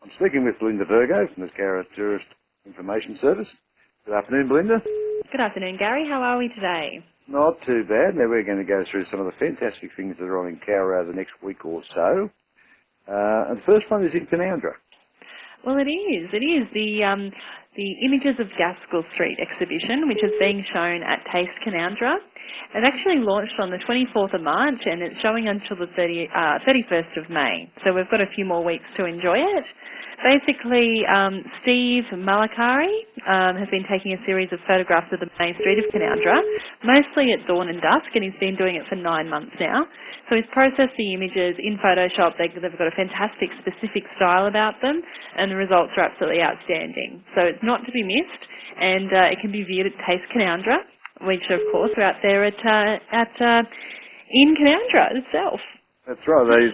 I'm speaking with Belinda Virgo from the Cowra Tourist Information Service. Good afternoon, Belinda. Good afternoon, Gary. How are we today? Not too bad. Now we're going to go through some of the fantastic things that are on in Cowra over the next week or so. And the first one is in Cowra. Well, it is. It is the Images of Gaskell Street exhibition, which is being shown at Taste Cowra. It actually launched on the 24th of March, and it's showing until the 31st of May. So we've got a few more weeks to enjoy it. Basically, Steve Malakari has been taking a series of photographs of the main street of Cowra, mostly at dawn and dusk, and he's been doing it for 9 months now. So he's processed the images in Photoshop. They've got a fantastic specific style about them, and the results are absolutely outstanding. So it's not to be missed, and it can be viewed at Taste Cowra, which of course are out there in Cowra itself. That's right.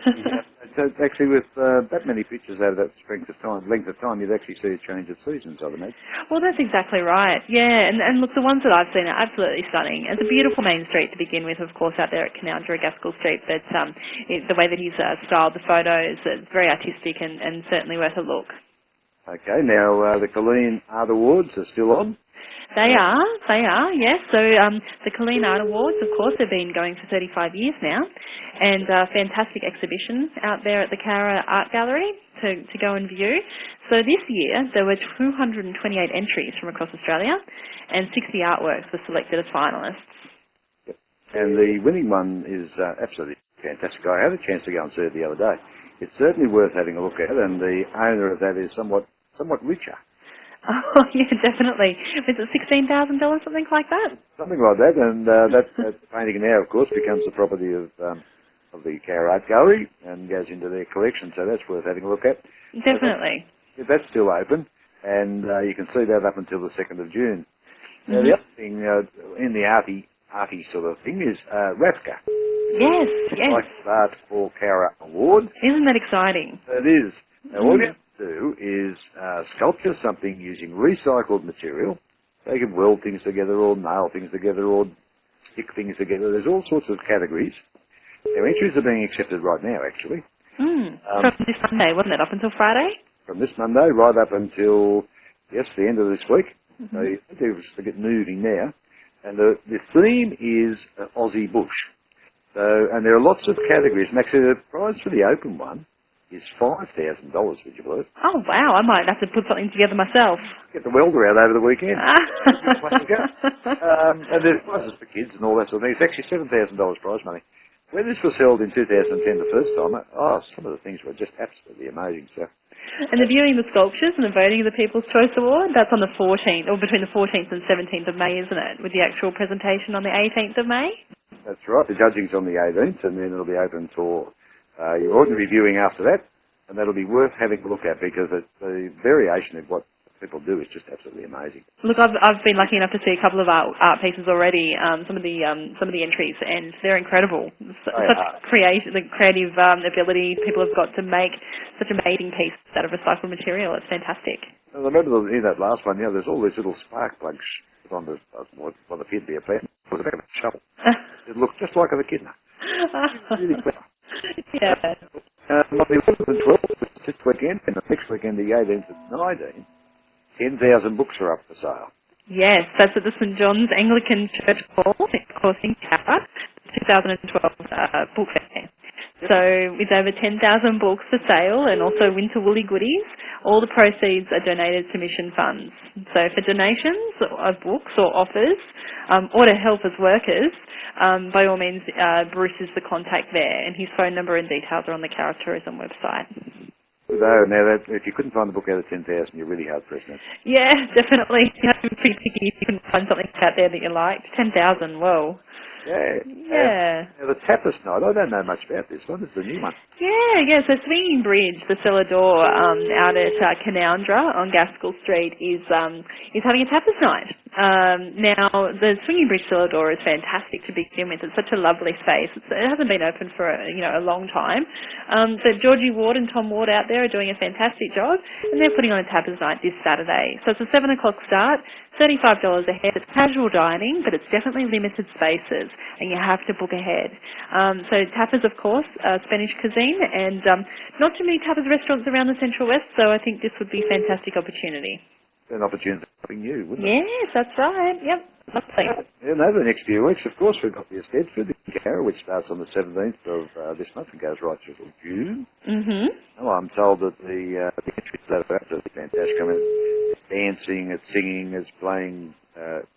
Actually, with that many pictures over that length of time, you'd actually see a change of seasons, I would imagine. Well, that's exactly right. Yeah, and look, the ones that I've seen are absolutely stunning. It's a beautiful main street to begin with, of course, out there at Cowra, Gaskell Street. But the way that he's styled the photos, it's very artistic and certainly worth a look. Okay, now the Colleen Art Awards are still on. They are, yes. So the Colleen Art Awards, of course, have been going for 35 years now, and fantastic exhibition out there at the Cowra Art Gallery to go and view. So this year there were 228 entries from across Australia, and 60 artworks were selected as finalists. Yep. And the winning one is absolutely fantastic. I had a chance to go and see it the other day. It's certainly worth having a look at, and the owner of that is somewhat richer. Oh, yeah, definitely. Is it $16,000, something like that? Something like that, and that painting now, of course, becomes the property of the Cowra Art Gallery and goes into their collection, so that's worth having a look at. Definitely. That's still open, and you can see that up until the 2nd of June. Now, the other thing in the arty sort of thing is RAFCA. Yes, yes. Like Art for Cowra Award. Isn't that exciting? It is. Now, all you have to do is sculpture something using recycled material. They can weld things together or nail things together or stick things together. There's all sorts of categories. Now, entries are being accepted right now, actually. From this Monday, wasn't it? Up until Friday? From this Monday right up until, yes, the end of this week. So you have to get moving now. And the theme is Aussie Bush. So, and there are lots of categories. And actually, the prize for the open one is $5,000, would you believe? Oh, wow. I might have to put something together myself. Get the welder out over the weekend. And there's prizes for kids and all that sort of thing. It's actually $7,000 prize money. When this was held in 2010 the first time, some of the things were just absolutely amazing. So. And the viewing the sculptures and the voting of the People's Choice Award, that's on the 14th, or between the 14th and 17th of May, isn't it? With the actual presentation on the 18th of May? That's right. The judging's on the 18th, and then it'll be open for your ordinary viewing after that, and that'll be worth having a look at because the variation of what people do is just absolutely amazing. Look, I've been lucky enough to see a couple of art pieces already. Some of the entries, and they're incredible. Such creative ability people have got to make such amazing pieces out of recycled material. It's fantastic. I remember in that last one, there's all these little spark plugs on what appeared to be a plant. It was a bit of a shovel. It looked just like an echidna. Really clever. Yeah. On the 11th and 12th, this weekend, and the next weekend, the 18th and 19th, 10,000 books are up for sale. Yes, that's at the St John's Anglican Church Hall, of course, in Cowra, 2012 book fair. So with over 10,000 books for sale and also winter woolly goodies, all the proceeds are donated to mission funds. So for donations of books or offers or to help as workers, by all means, Bruce is the contact there, and his phone number and details are on the Cowra Tourism website. Now, if you couldn't find the book out of 10,000, you're really hard pressed now. Yeah, definitely. You have to be pretty picky if you can find something out there that you liked. 10,000, whoa. Yeah. Now, the Tapas night, I don't know much about this one. It's a new one. Yeah. So Swinging Bridge, the cellar door out at Cowra on Gaskell Street is having a tapas night. Now, the Swinging Bridge cellar door is fantastic to begin with. It's such a lovely space. It hasn't been open for a long time. But Georgie Ward and Tom Ward out there are doing a fantastic job, and they're putting on a tapas night this Saturday. So it's a 7 o'clock start, $35 a head. It's casual dining, but it's definitely limited spaces. and you have to book ahead. So tapas, of course, Spanish cuisine, and not too many tapas restaurants around the Central West, so I think this would be a fantastic opportunity. An opportunity for helping you, wouldn't it? Yes, that's right. Yep. Lovely. And over the next few weeks, of course, we've got the Stedford in Cowra, which starts on the 17th of this month and goes right through till June. Mm-hmm. Oh, I'm told that the entry to that are absolutely fantastic. I mean, it's dancing, it's singing, it's playing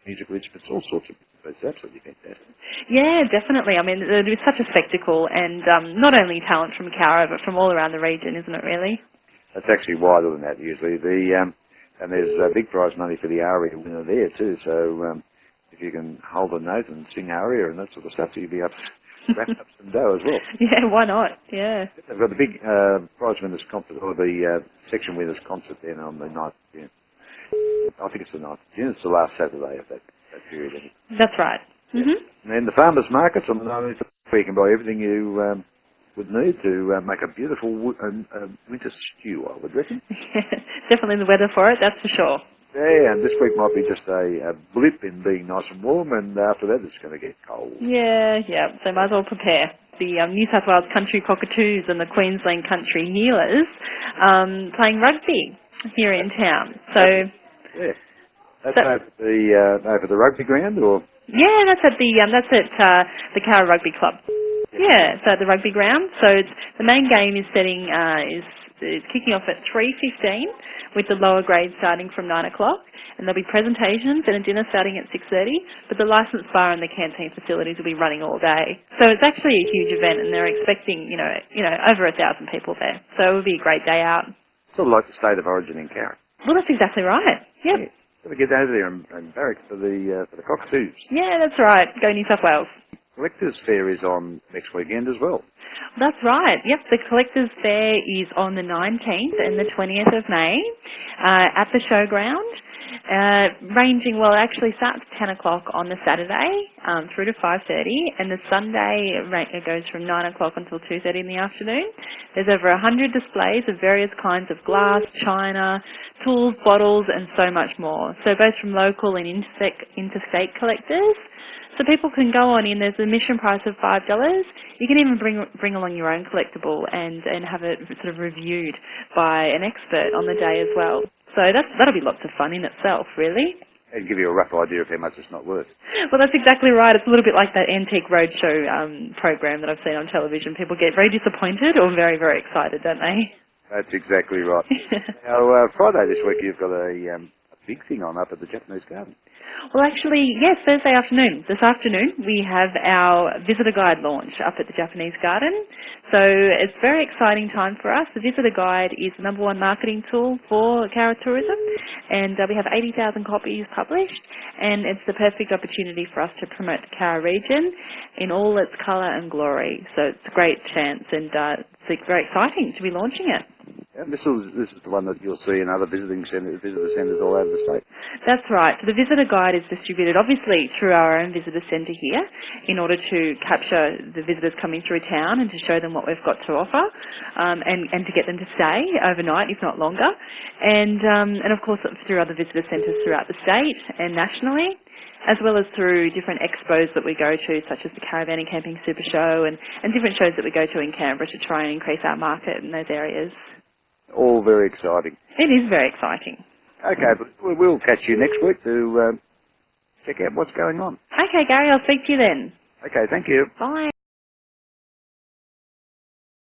musical instruments, all sorts of. It's absolutely fantastic. Yeah, definitely. I mean, it is such a spectacle, and not only talent from Cowra, but from all around the region, isn't it? Really? That's actually wider than that usually. And there's big prize money for the aria winner there too. So if you can hold a note and sing aria and that sort of stuff, you'll be wrapped up some dough as well. Yeah, why not? Yeah. They've got the big prize winners concert, or the section winners concert then on the 9th of June. I think it's the 9th of June. It's the last Saturday of that period. Anyway. That's right. Yeah. Mm-hmm. And then the farmers' markets on the 9th, where you can buy everything you would need to make a beautiful winter stew, I would reckon. Definitely the weather for it, that's for sure. Yeah, and this week might be just a blip in being nice and warm, and after that it's going to get cold. Yeah, so might as well prepare. The New South Wales Country Cockatoos and the Queensland Country Healers playing rugby here in town. So yeah, that's over the rugby ground, or yeah, that's at the Cowra Rugby Club. Yeah, so at the rugby ground. So the main game is is kicking off at 3:15 with the lower grade starting from 9 o'clock, and there'll be presentations and a dinner starting at 6:30. But the licensed bar and the canteen facilities will be running all day. So it's actually a huge event, and they're expecting over 1,000 people there. So it will be a great day out. Sort of like the state of origin in Cowra. Well, that's exactly right. Yep. Yeah. Got to get over there and barrack for the cockatoos. Yeah, that's right. Go New South Wales. Collectors Fair is on next weekend as well. That's right. Yep, the Collectors Fair is on the 19th and the 20th of May at the showground, ranging, well, it actually starts at 10 o'clock on the Saturday through to 5:30, and the Sunday it goes from 9 o'clock until 2:30 in the afternoon. There's over 100 displays of various kinds of glass, china, tools, bottles, and so much more. So both from local and interstate collectors. So people can go on in. There's a admission price of $5. You can even bring along your own collectible and have it sort of reviewed by an expert on the day as well. So that'll be lots of fun in itself, really. And give you a rough idea of how much it's not worth. Well, that's exactly right. It's a little bit like that Antique Roadshow program that I've seen on television. People get very disappointed or very, very excited, don't they? That's exactly right. Now, Friday this week you've got a big thing on up at the Japanese Garden. Well, actually, yes, Thursday afternoon. This afternoon we have our visitor guide launch up at the Japanese Garden. So it's a very exciting time for us. The visitor guide is the #1 marketing tool for Cowra tourism, and we have 80,000 copies published, and it's the perfect opportunity for us to promote the Cowra region in all its colour and glory. So it's a great chance, and it's very exciting to be launching it. And this is the one that you'll see in other visitor centres all over the state. That's right. So the visitor guide is distributed obviously through our own visitor centre here in order to capture the visitors coming through town and to show them what we've got to offer, and to get them to stay overnight, if not longer. And of course through other visitor centres throughout the state and nationally, as well as through different expos that we go to, such as the Caravan and Camping Super Show and different shows that we go to in Canberra to try and increase our market in those areas. All very exciting. It is very exciting. Okay, but we'll catch you next week to check out what's going on. Okay, Gary, I'll speak to you then. Okay, thank you. Bye.